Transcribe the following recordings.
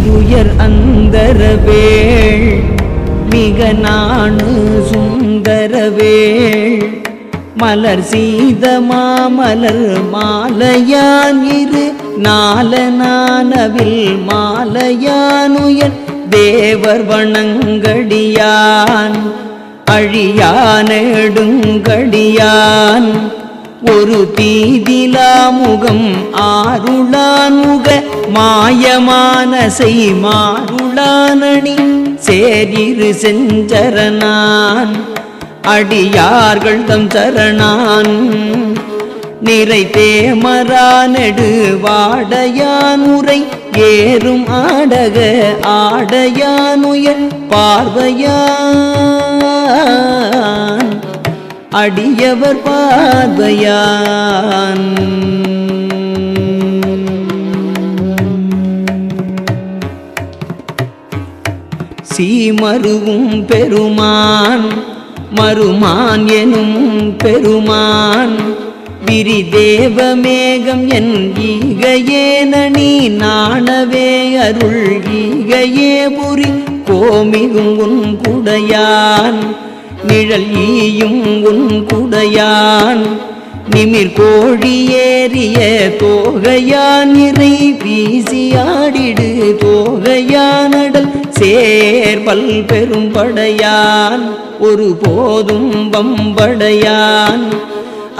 சீருயர் அந்தரவேள் மிக நாணு சுந்தரவேள் மலர் சீதமாமலர் மாலையான் இரு நாலனானவில் மாலையானுயர் தேவர் வணங்கடியான் அழியானெடுங்கடியான் ஒரு தீதிலா முகம் ஆருளான் முக மாயமானசை மாருளானணி சேரிரு செஞ்சரணான் அடியார்கள் தம் சரணான் நிறை தேமரானெடு வாடையான் உரை ஏறும் ஆடக ஆடையானுயர் பார்வையான் அடியவர் பார்வையான் சீமருவும் பெருமான் மருமான் எனும் பெருமான் விரிதேவமேகம் என் ஈகையே நனி நாணவே அருள் ஈகையே புரி கோமிகும் உன் குடையான் நிழல் ஈயும் உன் குடையான் நிமிர் கோழியேறிய தோகையான் இறை வீசியாடிடு தோகையானடல் சேர்பல் பெரும் படையான் ஒரு போதும் வம்படையான்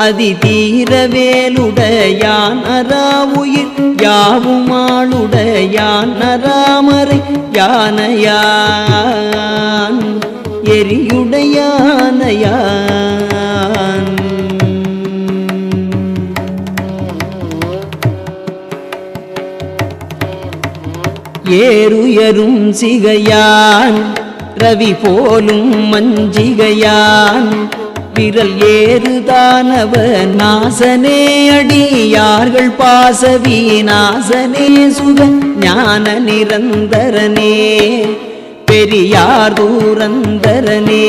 அதி தீரவேலுடையான் அராவுயிர் யாவுமாளுடையான் அராமரை யானையான் எரியுடையானையான் ஏறுயரும் சிகையான் ரவி போலும் மஞ்சிகையான் விரல் ஏறுதானவ நாசனே அடியார்கள் பாசவி நாசனே சுக ஞான நிரந்தரனே பெரியார் தூரந்தரனே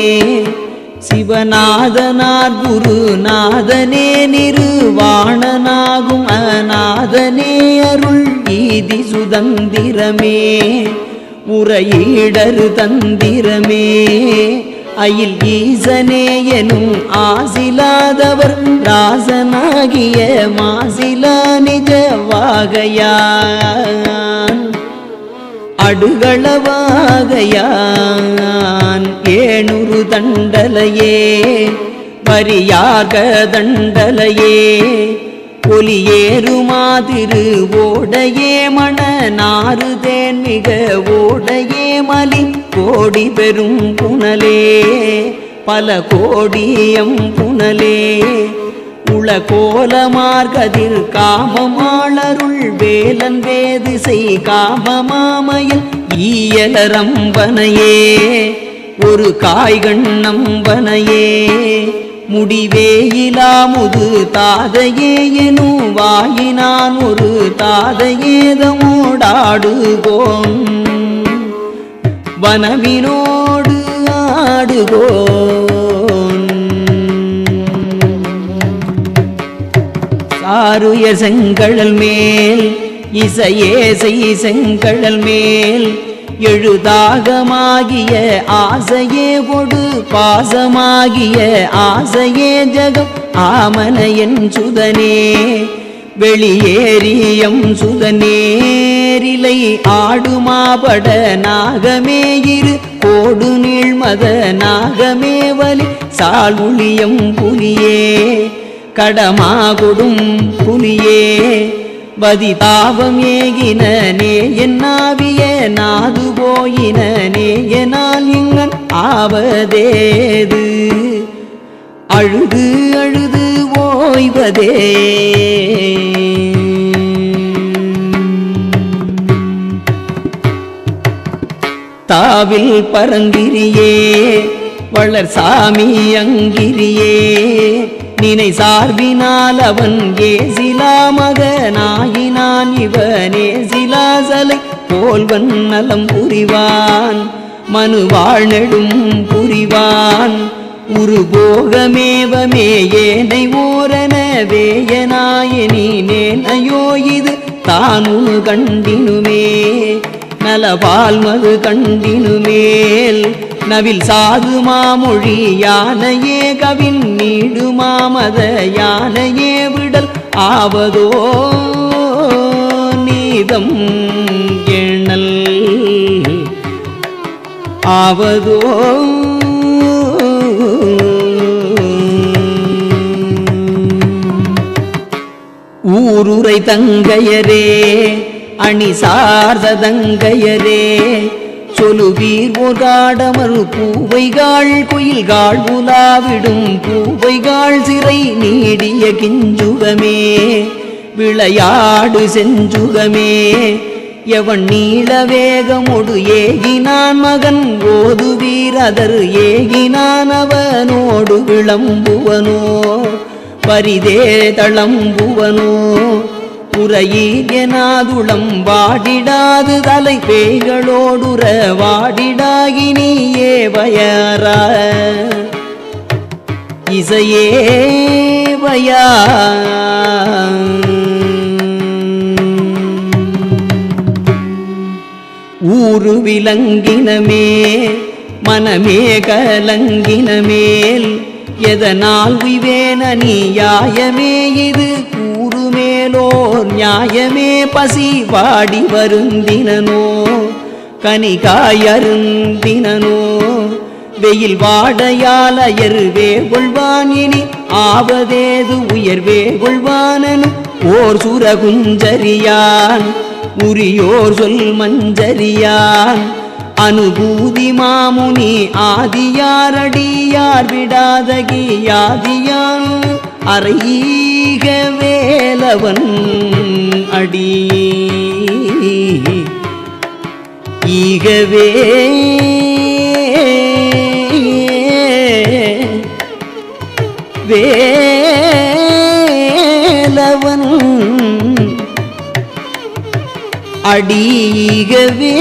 சிவநாதனார் குருநாதனே நிருவாணனாகும் அநாதனே அருள் ஈதி சுதந்திரமே உரையீடரு தந்திரமே அயில் ஈசனே எனும் ஆசிலாதவர் ராசனாகிய மாசிலா நிஜவாகையான் அடுகளவாகையான் ஏணுரு தண்டலையே பரியாக தண்டலையே ஒலியேறுமாதிரு ஓடையே மண நாறு தேன் மிக ஓடையே மலி கோடி பெரும் புனலே பல கோடியம் புனலே உள கோலமார்கதிர் காமமாளருள் வேலன் வேதிசை காமமாமயில் ஈயலரம்பனையே ஒரு காய்கண்ணம்பனையே முடிவேயிலாமுது தாதையே எனும் வாயினான் ஒரு தாதையேதமோடாடுகோன் வனவினோடு ஆடுகோன் சாருய செங்கழல் மேல் இசையேசை செங்கழல் மேல் எழுதாகமாகிய ஆசையே கொடு பாசமாகிய ஆசையே ஜகம் ஆமனையன் சுதனே வெளியேறியம் சுதனேரிலை ஆடுமாபட நாகமே இரு கோடு நீழ்மத நாகமே வலி சால்வுளியம் புலியே கடமா கொடும் புலியே பதி தாபம் ஏகின நேயன்னாவிய நாது போயின நேயனால் இங்கன் ஆவதேது அழுது அழுது ஓய்வதே தாவில் பரங்கிரியே வளர் சாமி அங்கிரியே நினை சார்பினால் அவன் ஏசிலா மகனாயினான் இவனே சிலாசலை போல்வன் நலம் புரிவான் மனு வாழ்நெடும் புரிவான் உருபோகமேவமே ஏனை ஓரன வேயனாயனி நேனையோ இது தானு கண்டினுமே நலபால் மது கண்டினு மேல் நவில் சாது மாமொழி யானையே கவின் நீடு மாமத யானையே விடல் ஆவதோ நீதம் எண்ணல் ஆவதோ ஊருரை தங்கையரே அணி சார்ந்த தங்கையரே சொலுவீர் ஓர்காடமரு பூவைகாள் குயில்காள் உலாவிடும் பூவைகாள் சிறை நீடிய கிஞ்சுகமே விளையாடு செஞ்சுகமே எவன் நீள வேகமொடு ஏகினான் மகன் ஓதுவீரதர் ஏகினான் அவனோடு விளம்புவனோ பரிதே தளம்புவனோ உரையீனாதுளம் வாடிடாது தலை பேய்களோடுற வாடிடாகினியே வயரா இசையே வயா ஊரு விலங்கினமே மனமே கலங்கினமேல் எதனால் உய்வேன நியாயமே இது கூறுமேலோர் நியாயமே பசி வாடி வருந்தினனோ கனிகாயருந்தினனோ வெயில் வாடையாலயர் வேகொள்வான் இனி ஆவதேது உயர்வே கொள்வானன் ஓர் சுரகுஞ்சரியான் உரியோர் சொல் மஞ்சரியான் அனுபூதி மாமுனி ஆதியாரடியார் விடாதகியாதியான் அறைக வேலவன் அடி ஈகவே வேலவன் அடிகவே